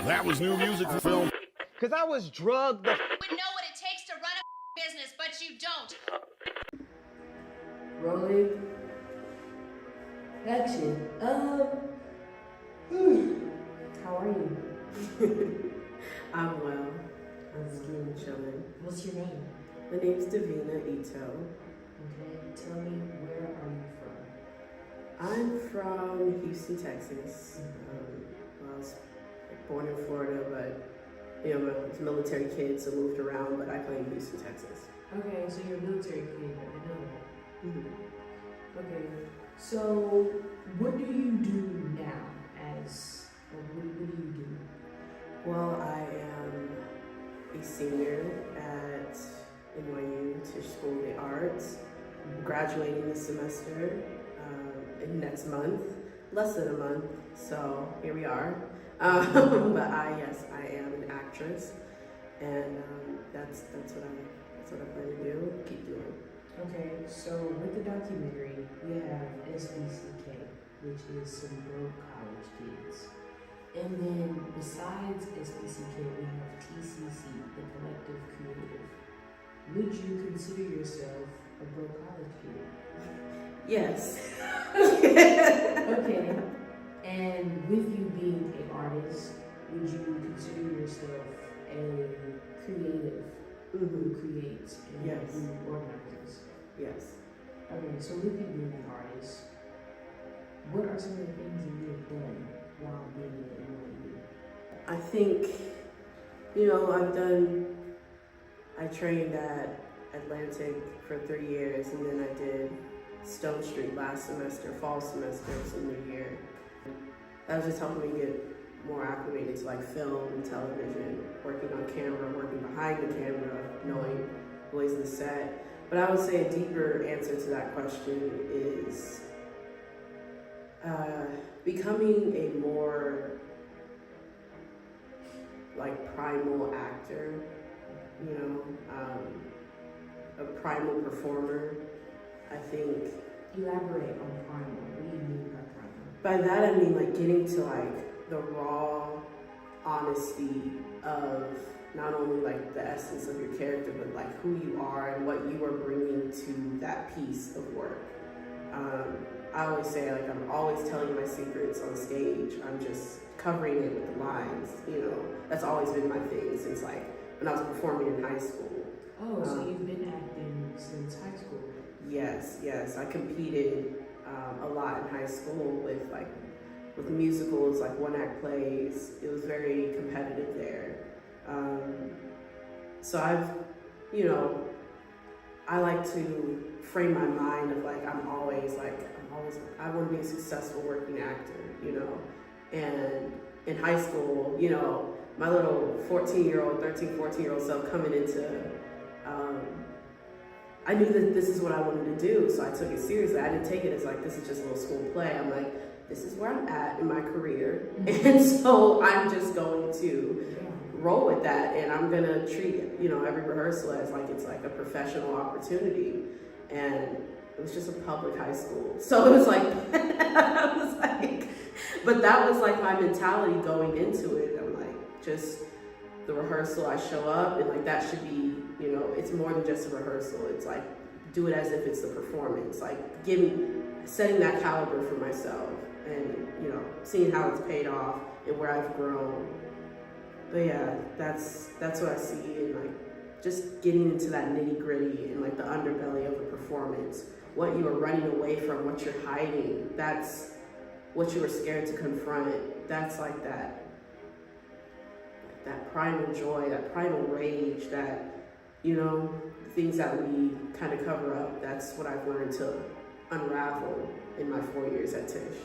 That was new music for film. Cause I was drugged the would know what it takes to run a business, but you don't. Rolling. Action. How are you? I'm well. I'm skiing, chilling. What's your name? My name's Divina Ito. Okay, tell me, where are you from? I'm from Houston, Texas. I was born in Florida, but I was a military kid, so moved around, but I claim Houston, Texas. Okay, so you're a military kid, I know that. Okay, so what do you do now what do you do? Well, I am a senior at NYU Tisch School of the Arts. I'm graduating this semester in next month, less than a month, so here we are. But I am an actress, and that's what I plan to do, keep doing. Okay, so with the documentary, we have SBCK, which is some broke college kids. And then besides SBCK, we have TCC, the Collective Creative. Would you consider yourself a broke college kid? Yes. Okay, and with you being an artist, would you consider yourself a creative who creates and Yes. who organizes? Yes. Okay, so with you being an artist, what are some of the things that you have done while being at NYU? I think, I trained at Atlantic for 3 years, and then I did Stone Street last semester, fall semester, senior year. That was just helping me get more acclimated to like film and television, working on camera, working behind the camera, knowing ways in the set. But I would say a deeper answer to that question is becoming a more like primal actor, a primal performer. I think. Elaborate on primal. What do you mean by primal? By that I mean like getting to like the raw honesty of not only like the essence of your character, but like who you are and what you are bringing to that piece of work. I always say like I'm always telling my secrets on stage. I'm just covering it with the lines. That's always been my thing since like when I was performing in high school. Oh, so you've been acting since high school? Yes. I competed a lot in high school with musicals, like one-act plays. It was very competitive there. So I like to frame my mind of like I want to be a successful working actor, and in high school, my little 14-year-old self coming into, I knew that this is what I wanted to do, so I took it seriously. I didn't take it as like, this is just a little school play. I'm like, this is where I'm at in my career, and so I'm just going to roll with that, and I'm gonna treat every rehearsal as like it's like a professional opportunity. And it was just a public high school, so it was like but that was like my mentality going into it. I'm like, just the rehearsal, I show up, and like that should be, it's more than just a rehearsal. It's like do it as if it's the performance, like setting that caliber for myself, and seeing how it's paid off and where I've grown. But yeah, that's what I see, and like just getting into that nitty-gritty and like the underbelly of a performance, what you are running away from, what you're hiding, that's what you were scared to confront. That's like that primal joy, that primal rage, that things that we kind of cover up. That's what I've learned to unravel in my 4 years at Tisch.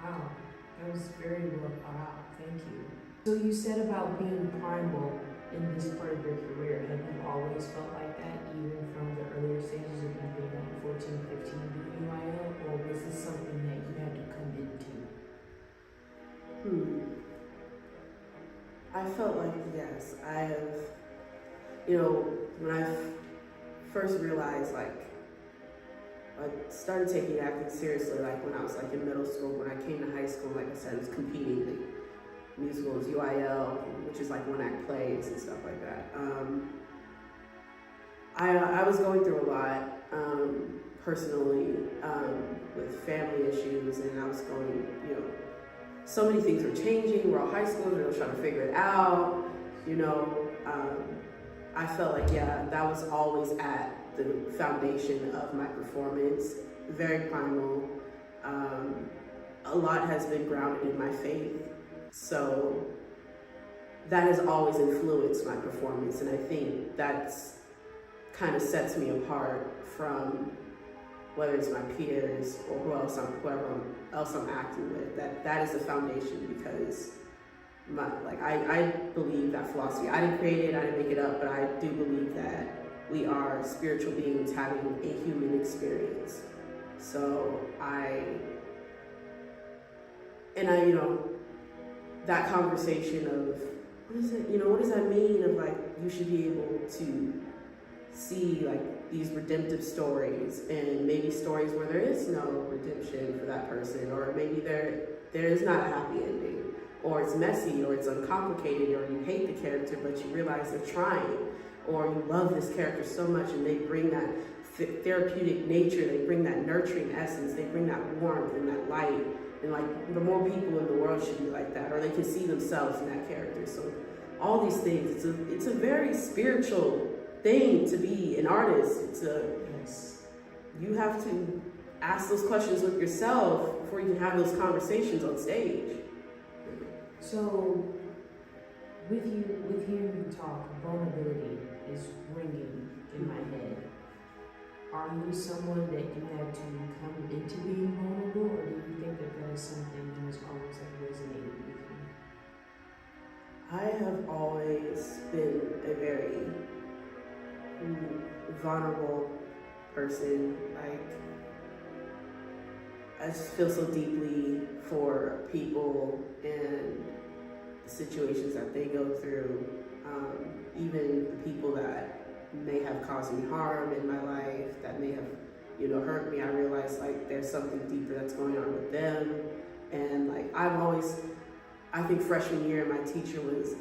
Wow, that was very well thought out. Thank you. So you said about being primal in this part of your career. Have you always felt like that, even from the earlier stages of you being like 14, 15 doing UIL, or was this something that you had to come into? I felt like, yes, I have, when I first realized, like, I started taking acting seriously, like, when I was, like, in middle school. When I came to high school, like I said, I was competing. musicals, UIL, which is like one-act plays and stuff like that. I was going through a lot personally with family issues, and I was going, so many things were changing. We're all high schoolers, we were trying to figure it out, I felt like, that was always at the foundation of my performance, very primal. A lot has been grounded in my faith, so that has always influenced my performance, and I think that's kind of sets me apart from whether it's my peers or whoever else I'm acting with. That is the foundation, because I believe that philosophy. I didn't create it, I didn't make it up, but I do believe that we are spiritual beings having a human experience. So that conversation of what does that mean of like you should be able to see like these redemptive stories, and maybe stories where there is no redemption for that person, or maybe there is not a happy ending, or it's messy, or it's uncomplicated, or you hate the character but you realize they're trying, or you love this character so much and they bring that therapeutic nature, they bring that nurturing essence, they bring that warmth and that light, and like the more people in the world should be like that, or they can see themselves in that character. So all these things, it's a very spiritual thing to be an artist. You have to ask those questions with yourself before you can have those conversations on stage. So with hearing you talk, vulnerability is ringing in my head. Are you someone that you had to come into being vulnerable, or do you think that is something that has always resonated with you? I have always been a very vulnerable person. Like, I just feel so deeply for people and the situations that they go through, even the people that may have caused me harm in my life, that may have, hurt me. I realize like there's something deeper that's going on with them. And like I think freshman year my teacher was,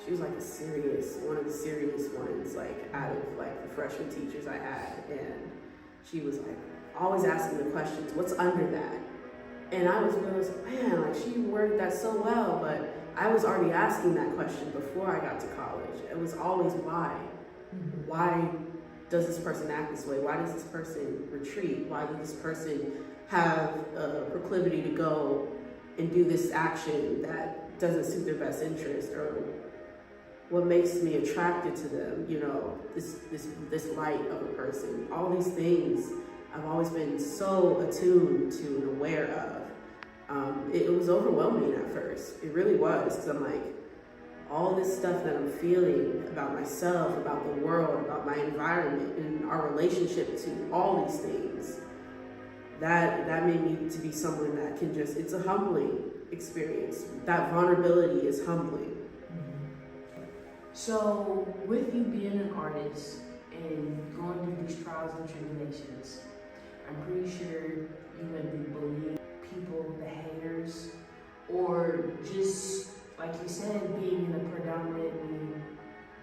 she was like one of the serious ones, like out of like the freshman teachers I had. And she was like always asking the questions, what's under that? And I was like, man, like she worded that so well, but I was already asking that question before I got to college. It was always why. Mm-hmm. Why does this person act this way? Why does this person retreat? Why does this person have a proclivity to go and do this action that doesn't suit their best interest? Or what makes me attracted to them? This light of a person. All these things I've always been so attuned to and aware of. It was overwhelming at first. It really was, because I'm like, all this stuff that I'm feeling about myself, about the world, about my environment, and our relationship to all these things, that made me to be someone that can just, it's a humbling experience. That vulnerability is humbling. Mm-hmm. So with you being an artist and going through these trials and tribulations, I'm pretty sure you may be bullying people, the haters, or just, like you said, being in a predominantly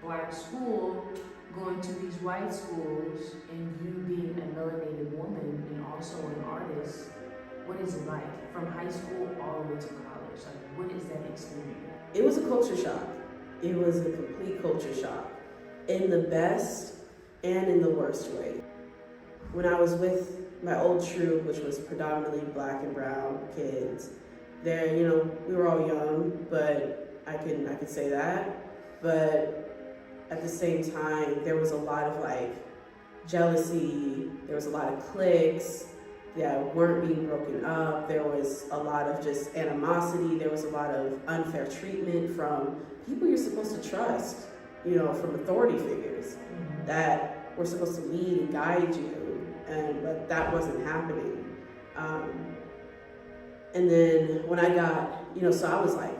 Black school, going to these white schools, and you being a melanated woman and also an artist. What is it like from high school all the way to college? Like, what is that experience? It was a culture shock. It was a complete culture shock, in the best and in the worst way. When I was with my old troupe, which was predominantly Black and brown kids, there, we were all young, but I could say that. But at the same time, there was a lot of like jealousy. There was a lot of cliques that weren't being broken up. There was a lot of just animosity. There was a lot of unfair treatment from people you're supposed to trust, from authority figures that were supposed to lead and guide you. But that wasn't happening. And then when I got, so I was like,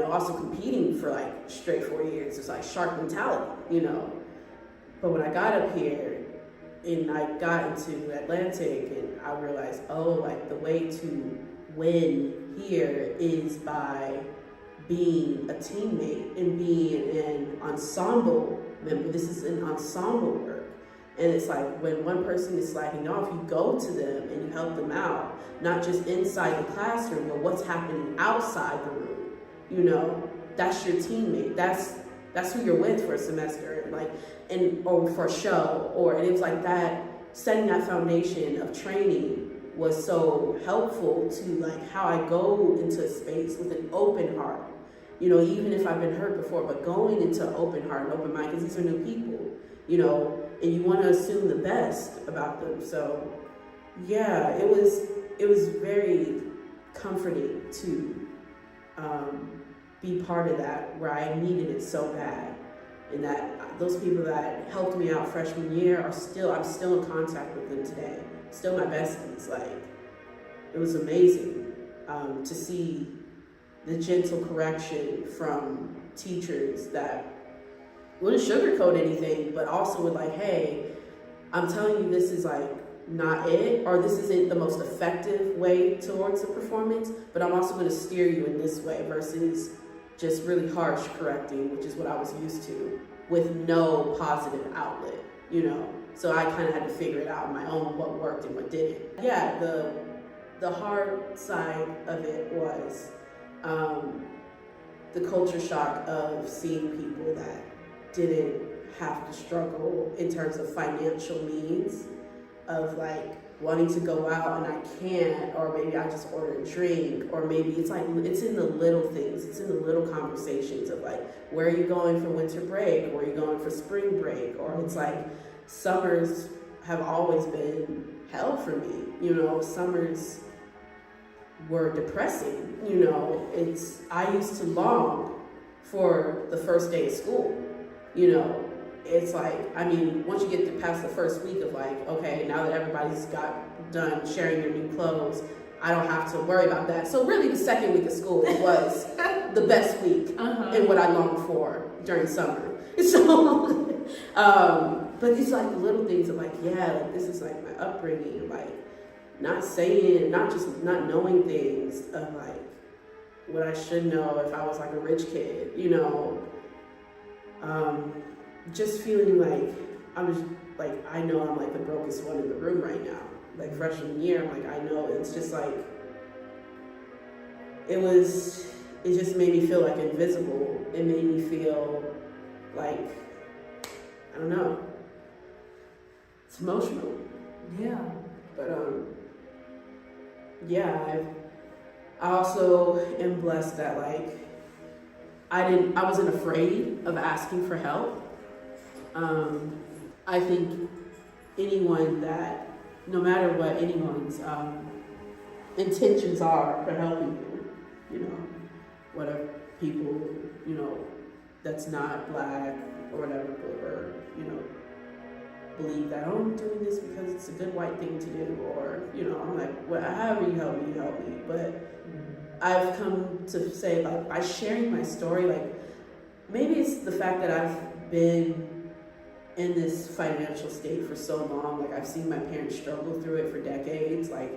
also competing for like straight 4 years. It's like shark mentality, But when I got up here and I got into Atlantic, and I realized, like the way to win here is by being a teammate and being an ensemble member. This is an ensemble work. And it's like when one person is slacking off, you go to them and you help them out, not just inside the classroom, but what's happening outside the room. You know, that's your teammate. That's who you're with for a semester, like, or for a show, and it was like that. Setting that foundation of training was so helpful to like how I go into a space with an open heart. You know, even if I've been hurt before, but going into an open heart and open mind, because these are new people, you know, and you want to assume the best about them. So yeah, it was very comforting to be part of that, where I needed it so bad. And that those people that helped me out freshman year I'm still in contact with them today. Still my besties. Like, it was amazing to see the gentle correction from teachers that wouldn't sugarcoat anything, but also would like, hey, I'm telling you this is like not it, or this isn't the most effective way towards the performance, but I'm also going to steer you in this way, versus just really harsh correcting, which is what I was used to, with no positive outlet, you know? So I kind of had to figure it out on my own, what worked and what didn't. Yeah, the hard side of it was the culture shock of seeing people that didn't have to struggle in terms of financial means, of like wanting to go out and I can't, or maybe I just order a drink, or maybe it's like, it's in the little things, it's in the little conversations of like, where are you going for winter break? Where are you going for spring break? Or it's like, summers have always been hell for me, you know, summers were depressing, you know, I used to long for the first day of school, you know. It's like, I mean, once you get past the first week of like, okay, now that everybody's got done sharing their new clothes, I don't have to worry about that. So really the second week of school was the best week and what I longed for during summer. So, but it's like the little things of like, yeah, like this is like my upbringing, like not saying, not knowing things of like what I should know if I was like a rich kid, you know. Just feeling like I know I'm like the brokest one in the room right now. Like freshman year, I'm like, I know. It's just like, it just made me feel like invisible. It made me feel like, I don't know. It's emotional. Yeah. But yeah, I also am blessed that like, I wasn't afraid of asking for help. I think anyone that, no matter what anyone's intentions are for helping you know, whatever people, you know, that's not Black or whatever, or, you know, believe that, oh, I'm doing this because it's a good white thing to do, or, you know, I'm like, well, however you help me. But I've come to say, like, by sharing my story, like, maybe it's the fact that I've been in this financial state for so long. Like, I've seen my parents struggle through it for decades. Like,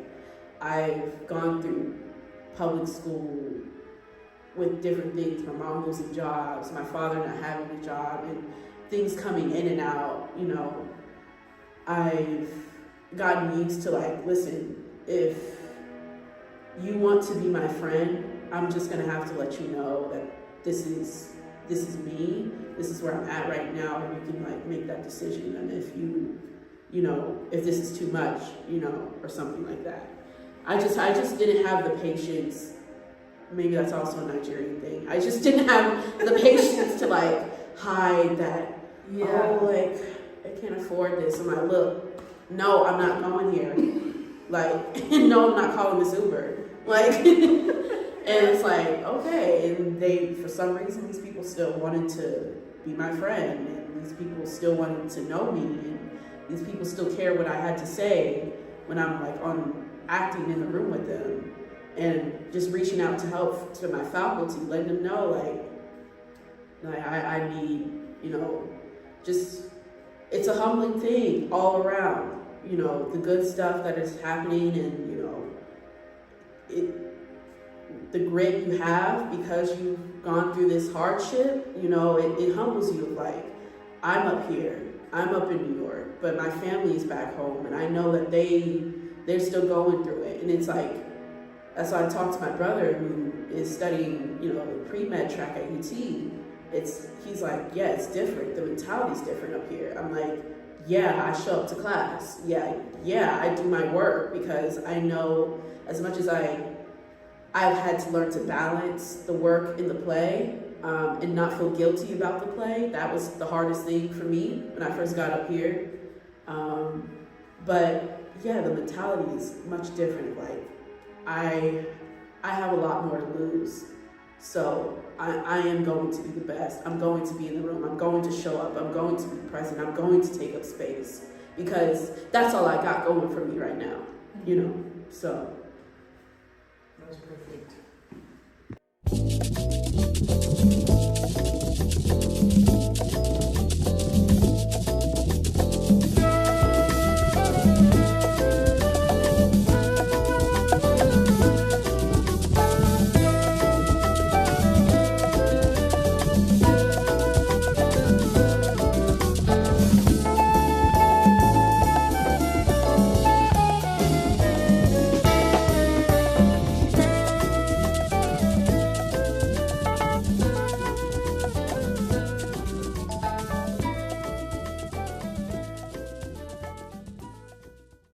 I've gone through public school with different things, my mom losing jobs, my father not having a job, and things coming in and out, you know. I've gotten used to like, listen, if you want to be my friend, I'm just gonna have to let you know that this is me, this is where I'm at right now, and you can like make that decision. And if you know, if this is too much, you know, or something like that. I just didn't have the patience. Maybe that's also a Nigerian thing. I just didn't have the patience to like hide that. Yeah. Oh, like, I can't afford this. I'm like, look, no, I'm not going here. Like, no, I'm not calling this Uber. Like, and it's like, okay. And they, for some reason, these people still wanted to be my friend. And these people still wanted to know me. And these people still care what I had to say when I'm like acting in the room with them. And just reaching out to help to my faculty, letting them know like I need, you know, just, it's a humbling thing all around, you know, the good stuff that is happening, and, you know, the grit you have because you've gone through this hardship, you know, it humbles you. Like, I'm up here, I'm up in New York, but my family is back home, and I know that they're still going through it. And it's like, that's why I talked to my brother who is studying, you know, the pre-med track at UT. He's like, yeah, it's different. The mentality's different up here. I'm like, yeah, I show up to class. Yeah, I do my work because I know as much as I've had to learn to balance the work in the play and not feel guilty about the play. That was the hardest thing for me when I first got up here. But yeah, the mentality is much different. Like, I have a lot more to lose. So I am going to be the best. I'm going to be in the room. I'm going to show up. I'm going to be present. I'm going to take up space because that's all I got going for me right now, you know, so. That was perfect.